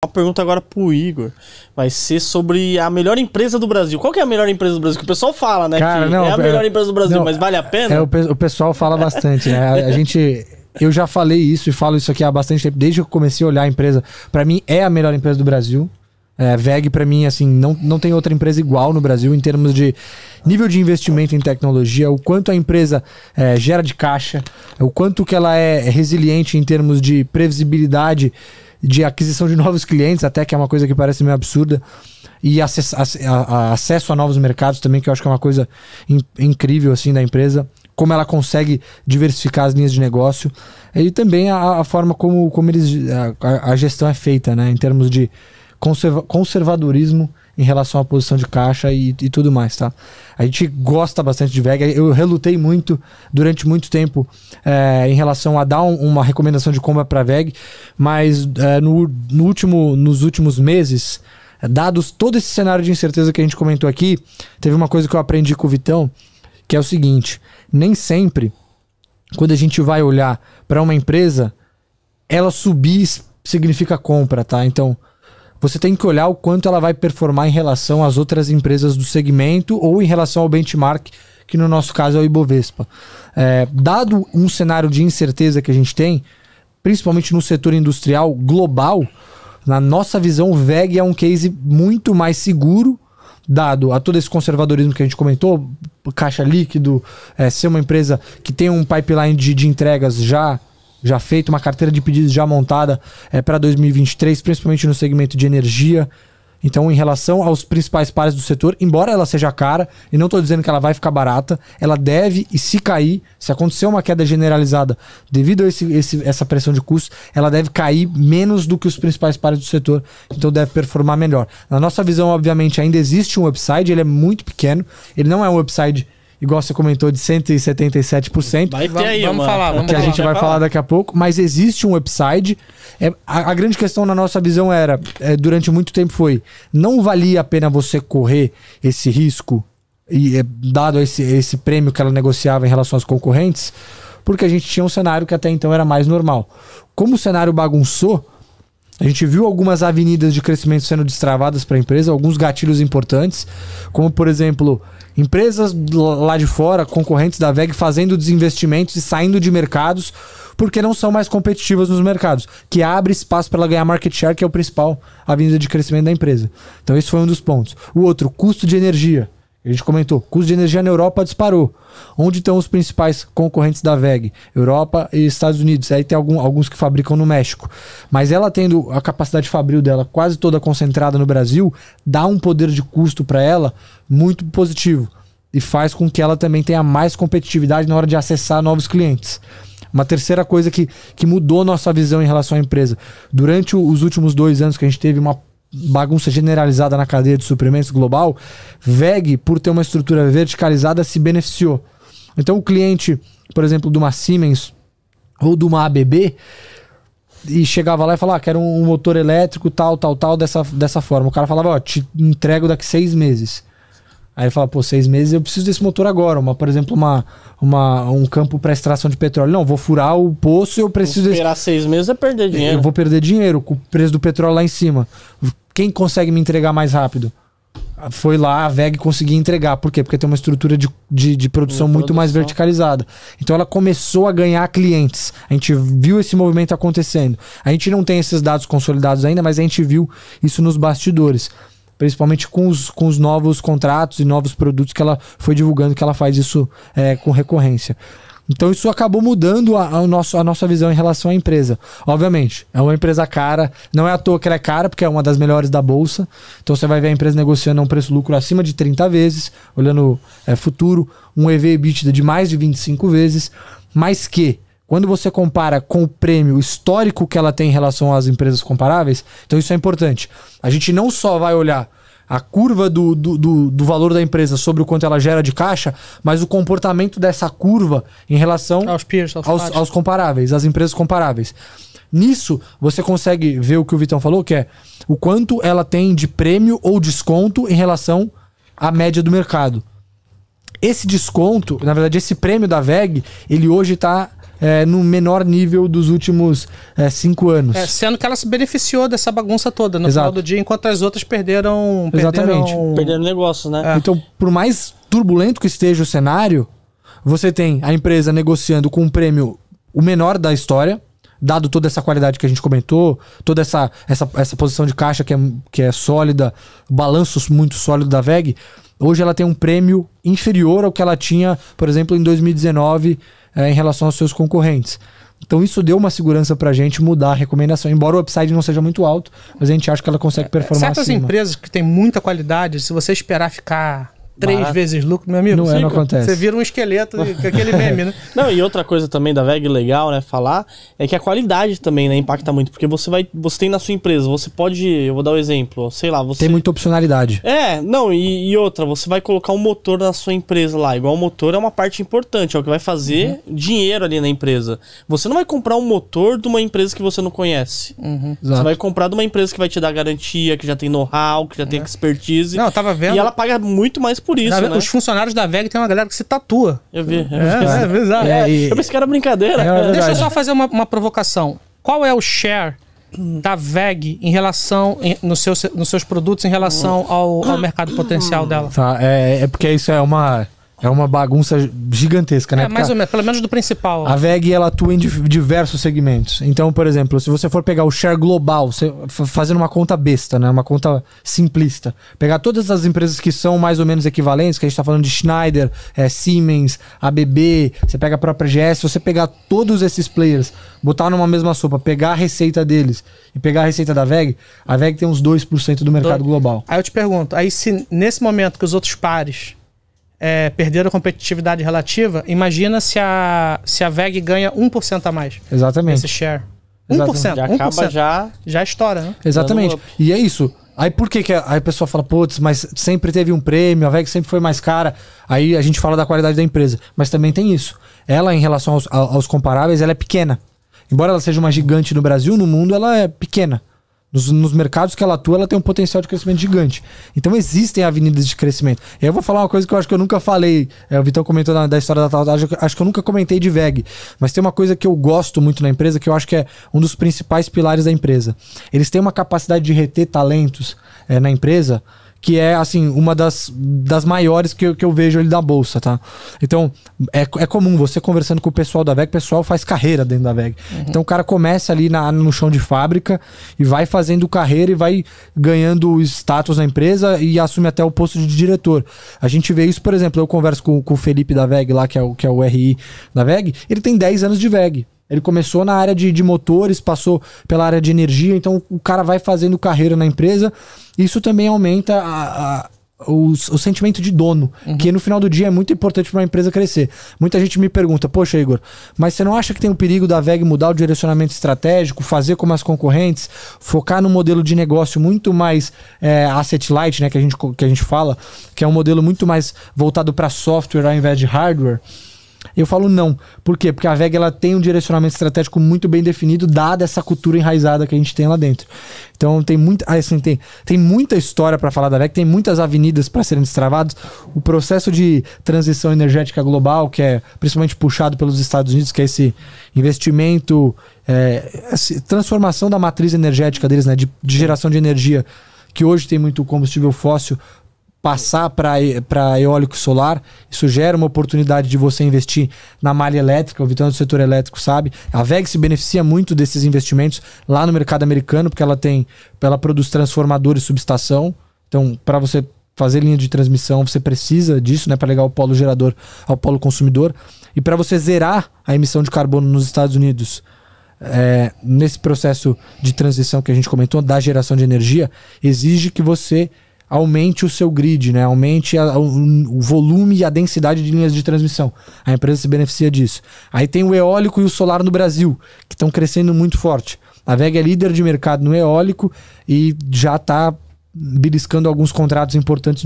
Uma pergunta agora pro Igor. Vai ser sobre a melhor empresa do Brasil. Qual que é a melhor empresa do Brasil? Que o pessoal fala, né? Cara, que não, é a melhor empresa do Brasil, não, mas vale a pena? O pessoal fala bastante, né? Eu já falei isso e falo isso aqui há bastante tempo. Desde que eu comecei a olhar a empresa, pra mim é a melhor empresa do Brasil. WEG, pra mim, assim, não tem outra empresa igual no Brasil em termos de nível de investimento em tecnologia, o quanto a empresa gera de caixa, o quanto que ela é resiliente em termos de previsibilidade de aquisição de novos clientes, até que é uma coisa que parece meio absurda, e acesso a novos mercados também, que eu acho que é uma coisa incrível assim da empresa, como ela consegue diversificar as linhas de negócio, e também a forma como a gestão é feita, né, em termos de conservadorismo em relação à posição de caixa e tudo mais, tá? A gente gosta bastante de WEG. Eu relutei muito, durante muito tempo, em relação a dar uma recomendação de compra para WEG, mas nos últimos meses, dados todo esse cenário de incerteza que a gente comentou aqui, teve uma coisa que eu aprendi com o Vitão, que é o seguinte: nem sempre, quando a gente vai olhar para uma empresa, ela subir significa compra, tá? Então, você tem que olhar o quanto ela vai performar em relação às outras empresas do segmento ou em relação ao benchmark, que no nosso caso é o Ibovespa. Dado um cenário de incerteza que a gente tem, principalmente no setor industrial global, na nossa visão, o WEG é um case muito mais seguro, dado a todo esse conservadorismo que a gente comentou, caixa líquido, ser uma empresa que tem um pipeline de entregas já feito, uma carteira de pedidos já montada para 2023, principalmente no segmento de energia. Então, em relação aos principais pares do setor, embora ela seja cara, e não estou dizendo que ela vai ficar barata, ela deve, e se cair, se acontecer uma queda generalizada devido a essa pressão de custos, ela deve cair menos do que os principais pares do setor, então deve performar melhor. Na nossa visão, obviamente, ainda existe um upside, ele é muito pequeno, ele não é um upside igual você comentou, de 177%. Vai ter aí, vamos falar. Que a gente vai falar daqui a pouco. Mas existe um upside. A grande questão na nossa visão era, durante muito tempo foi, não valia a pena você correr esse risco, e dado esse prêmio que ela negociava em relação aos concorrentes, porque a gente tinha um cenário que até então era mais normal. Como o cenário bagunçou, a gente viu algumas avenidas de crescimento sendo destravadas para a empresa, alguns gatilhos importantes, como, por exemplo, empresas lá de fora, concorrentes da WEG, fazendo desinvestimentos e saindo de mercados porque não são mais competitivas nos mercados, que abre espaço para ela ganhar market share, que é o principal avenida de crescimento da empresa. Então esse foi um dos pontos. O outro, custo de energia. A gente comentou, custo de energia na Europa disparou. Onde estão os principais concorrentes da WEG? Europa e Estados Unidos. Aí tem alguns que fabricam no México. Mas ela tendo a capacidade fabril dela quase toda concentrada no Brasil, dá um poder de custo para ela muito positivo. E faz com que ela também tenha mais competitividade na hora de acessar novos clientes. Uma terceira coisa que mudou nossa visão em relação à empresa. Durante os últimos 2 anos que a gente teve uma bagunça generalizada na cadeia de suprimentos global, WEG, por ter uma estrutura verticalizada, se beneficiou. Então o cliente, por exemplo, de uma Siemens ou de uma ABB, e chegava lá e falava, quero um motor elétrico tal, dessa forma. O cara falava, ó, te entrego daqui 6 meses. Aí ele fala, 6 meses eu preciso desse motor agora. Por exemplo, um campo para extração de petróleo. Não, vou furar o poço e eu preciso... Esperar 6 meses é perder dinheiro. Eu vou perder dinheiro com o preço do petróleo lá em cima. Quem consegue me entregar mais rápido? Foi lá, a WEG conseguia entregar. Por quê? Porque tem uma estrutura de produção muito mais verticalizada. Então ela começou a ganhar clientes. A gente viu esse movimento acontecendo. A gente não tem esses dados consolidados ainda, mas a gente viu isso nos bastidores. Principalmente com os novos contratos e novos produtos que ela foi divulgando, que ela faz isso com recorrência. Então isso acabou mudando a nossa visão em relação à empresa. Obviamente, é uma empresa cara, não é à toa que ela é cara, porque é uma das melhores da bolsa. Então você vai ver a empresa negociando a um preço-lucro acima de 30 vezes, olhando futuro, um EV/EBITDA de mais de 25 vezes, mas que, quando você compara com o prêmio histórico que ela tem em relação às empresas comparáveis, então isso é importante. A gente não só vai olhar a curva do valor da empresa sobre o quanto ela gera de caixa, mas o comportamento dessa curva em relação aos peers, aos comparáveis, às empresas comparáveis. Nisso, você consegue ver o que o Vitão falou, que é o quanto ela tem de prêmio ou desconto em relação à média do mercado. Esse desconto, na verdade, esse prêmio da WEG, ele hoje está no menor nível dos últimos 5 anos. Sendo que ela se beneficiou dessa bagunça toda no Exato. final do dia, enquanto as outras perderam... Exatamente. Perdendo negócio, né? Então, por mais turbulento que esteja o cenário, você tem a empresa negociando com um prêmio o menor da história, dado toda essa qualidade que a gente comentou, toda essa posição de caixa que é sólida, o balanço muito sólido da VEG. Hoje ela tem um prêmio inferior ao que ela tinha, por exemplo, em 2019, em relação aos seus concorrentes. Então isso deu uma segurança pra gente mudar a recomendação. Embora o upside não seja muito alto, mas a gente acha que ela consegue performar certas acima. empresas que têm muita qualidade, se você esperar ficar 3 Barato. vezes lucro, meu amigo, Não acontece. você vira um esqueleto com aquele meme, né? Não, e outra coisa também da VEG legal, né, falar, é que a qualidade também, né, impacta muito, porque você tem na sua empresa, você pode, eu vou dar um exemplo, sei lá, você... Tem muita opcionalidade. Não, e outra, você vai colocar um motor na sua empresa lá, igual o motor é uma parte importante, é o que vai fazer dinheiro ali na empresa. Você não vai comprar um motor de uma empresa que você não conhece. Você vai comprar de uma empresa que vai te dar garantia, que já tem know-how, que já tem expertise. Não, eu tava vendo... E ela paga muito mais por isso, né? Os funcionários da VEG tem uma galera que se tatua. Eu vi. Exato. Eu pensei que era brincadeira. Deixa eu só fazer uma provocação. Qual é o share da VEG em relação nos seus produtos em relação ao mercado potencial dela? Tá, porque isso é uma bagunça gigantesca, né? Mais ou menos, pelo menos do principal. A VEG, ela atua em diversos segmentos. Então, por exemplo, se você for pegar o share global, fazendo uma conta besta, né? Uma conta simplista. Pegar todas as empresas que são mais ou menos equivalentes, que a gente tá falando de Schneider, Siemens, ABB, você pega a própria GS, você pegar todos esses players, botar numa mesma sopa, pegar a receita deles e pegar a receita da VEG, a VEG tem uns 2% do mercado global. Aí eu te pergunto, se nesse momento que os outros pares perderam a competitividade relativa, imagina se a VEG ganha 1% a mais. Exatamente. Esse share. Exatamente. 1%. Já acaba já estoura, né? Exatamente. E é isso. Aí por que aí a pessoa fala, putz, mas sempre teve um prêmio, a VEG sempre foi mais cara. Aí a gente fala da qualidade da empresa. Mas também tem isso. Ela, em relação aos comparáveis, ela é pequena. Embora ela seja uma gigante no Brasil, no mundo ela é pequena. Nos mercados que ela atua, ela tem um potencial de crescimento gigante. Então existem avenidas de crescimento. E aí eu vou falar uma coisa que eu acho que eu nunca falei. O Vitão comentou da história da Taltag, acho que eu nunca comentei de VEG. Mas tem uma coisa que eu gosto muito na empresa, que eu acho que é um dos principais pilares da empresa. Eles têm uma capacidade de reter talentos na empresa, que é, assim, uma das maiores que eu vejo ali da bolsa, tá? Então, é comum você conversando com o pessoal da VEG, o pessoal faz carreira dentro da VEG. Então, o cara começa ali no chão de fábrica e vai fazendo carreira e vai ganhando status na empresa e assume até o posto de diretor. A gente vê isso, por exemplo, eu converso com o Felipe da VEG lá, que é o RI da VEG, ele tem 10 anos de VEG. Ele começou na área de motores, passou pela área de energia, então o cara vai fazendo carreira na empresa. Isso também aumenta o sentimento de dono, que no final do dia é muito importante para uma empresa crescer. Muita gente me pergunta, poxa, Igor, mas você não acha que tem o perigo da VEG mudar o direcionamento estratégico, fazer como as concorrentes, focar num modelo de negócio muito mais asset light, né, que a gente fala, que é um modelo muito mais voltado para software ao invés de hardware? Eu falo não. Por quê? Porque a VEG ela tem um direcionamento estratégico muito bem definido, dada essa cultura enraizada que a gente tem lá dentro. Então tem muita história para falar da VEG, tem muitas avenidas para serem destravadas. O processo de transição energética global, que é principalmente puxado pelos Estados Unidos, que é esse investimento, essa transformação da matriz energética deles, né, de geração de energia, que hoje tem muito combustível fóssil, passar para eólico e solar. Isso gera uma oportunidade de você investir na malha elétrica. O Vitão do setor elétrico sabe. A VEG se beneficia muito desses investimentos lá no mercado americano, porque ela produz transformadores e subestação. Então, para você fazer linha de transmissão, você precisa disso, né, para ligar o polo gerador ao polo consumidor. E para você zerar a emissão de carbono nos Estados Unidos, nesse processo de transição que a gente comentou, da geração de energia, exige que você aumente o seu grid, né? Aumente o volume e a densidade de linhas de transmissão. A empresa se beneficia disso. Aí tem o eólico e o solar no Brasil, que estão crescendo muito forte. A VEG é líder de mercado no eólico e já está beliscando alguns contratos importantes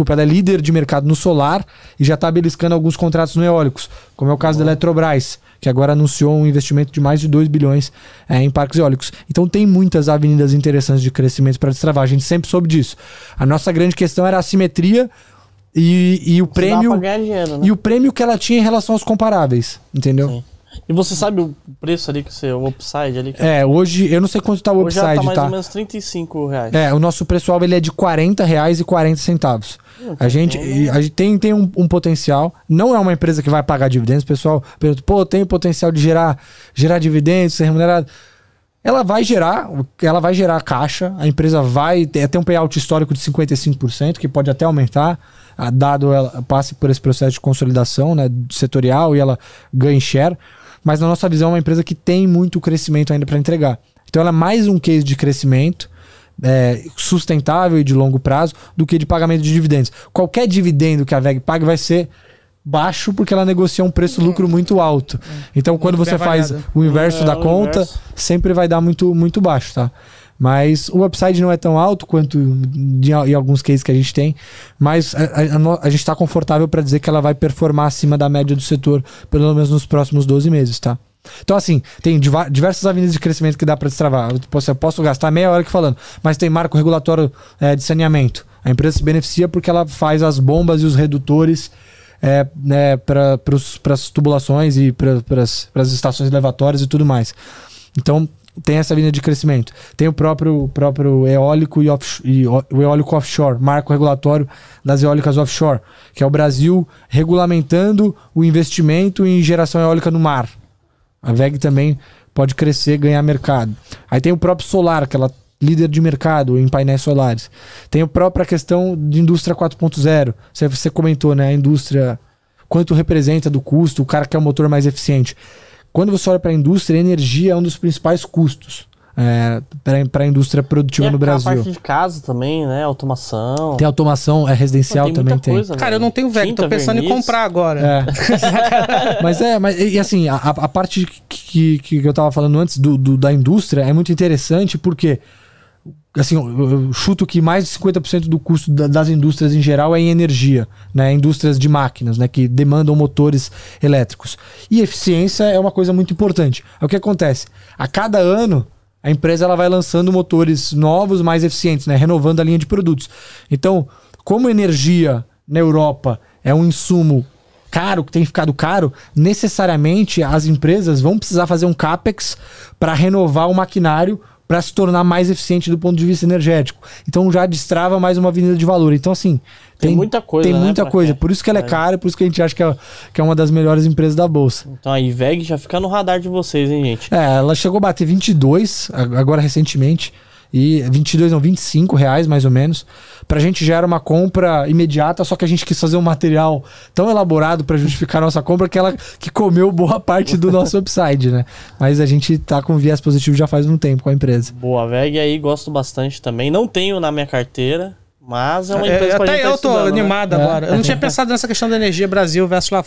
ela é líder de mercado no solar e já está beliscando alguns contratos no eólicos, como é o caso da Eletrobras, que agora anunciou um investimento de mais de 2 bilhões em parques eólicos. Então tem muitas avenidas interessantes de crescimento para destravar. A gente sempre soube disso. A nossa grande questão era a assimetria E o prêmio. Dá pra ganhar dinheiro, né? E o prêmio que ela tinha em relação aos comparáveis, entendeu? Sim. E você sabe o preço ali, o upside ali? Hoje, eu não sei quanto tá o Hoje upside, já tá mais tá? ou menos R$35. O nosso preço-alvo ele é de R$40,40. A gente tem um potencial. Não é uma empresa que vai pagar dividendos. O pessoal pergunta, tem potencial de gerar dividendos, ser remunerado. Ela vai gerar caixa. A empresa vai ter um payout histórico de 55%, que pode até aumentar, dado ela passe por esse processo de consolidação, né, setorial, e ela ganhe share. Mas na nossa visão é uma empresa que tem muito crescimento ainda para entregar. Então ela é mais um case de crescimento sustentável e de longo prazo do que de pagamento de dividendos. Qualquer dividendo que a VEG pague vai ser baixo porque ela negocia um preço-lucro muito alto. Então quando você faz o inverso da conta, sempre vai dar muito, muito baixo, tá? Mas o upside não é tão alto quanto em alguns cases que a gente tem, mas a gente está confortável para dizer que ela vai performar acima da média do setor, pelo menos nos próximos 12 meses, tá? Então assim, tem diversas avenidas de crescimento que dá para destravar. Eu posso gastar meia hora aqui falando, mas tem marco regulatório de saneamento. A empresa se beneficia porque ela faz as bombas e os redutores para as tubulações e para as estações elevatórias e tudo mais. Então tem essa avenida de crescimento. Tem o próprio eólico e o eólico offshore, marco regulatório das eólicas offshore, que é o Brasil regulamentando o investimento em geração eólica no mar. A VEG também pode crescer, ganhar mercado. Aí tem o próprio solar, que ela líder de mercado em painéis solares. Tem a própria questão de indústria 4.0. Você comentou, né? A indústria, quanto representa do custo, o cara quer um motor mais eficiente. Quando você olha para a indústria, a energia é um dos principais custos para a indústria produtiva no Brasil. Tem a parte de casa também, né? Automação. Tem automação, residencial também tem. Coisa, cara, eu não tenho VEG, tô pensando em comprar agora. Mas assim, a parte que eu tava falando antes da indústria é muito interessante porque, assim, eu chuto que mais de 50% do custo das indústrias em geral é em energia, né? Indústrias de máquinas, né? Que demandam motores elétricos. E eficiência é uma coisa muito importante. O que acontece? A cada ano, a empresa ela vai lançando motores novos, mais eficientes, né? Renovando a linha de produtos. Então, como energia na Europa é um insumo caro, que tem ficado caro, necessariamente as empresas vão precisar fazer um CAPEX para renovar o maquinário para se tornar mais eficiente do ponto de vista energético. Então já destrava mais uma avenida de valor. Então assim, tem muita coisa. Tem muita coisa. Por isso que ela é cara, por isso que a gente acha que é uma das melhores empresas da Bolsa. Então a VEG já fica no radar de vocês, hein, gente? Ela chegou a bater 22, agora recentemente. E 22 não, R$25 mais ou menos. Pra gente já era uma compra imediata, só que a gente quis fazer um material tão elaborado pra justificar a nossa compra que ela que comeu boa parte do nosso upside, né? Mas a gente tá com viés positivo já faz um tempo com a empresa. Boa, VEG aí, gosto bastante também. Não tenho na minha carteira, mas é uma empresa que até eu tô animado agora. Eu não tinha É. pensado nessa questão da energia Brasil versus lá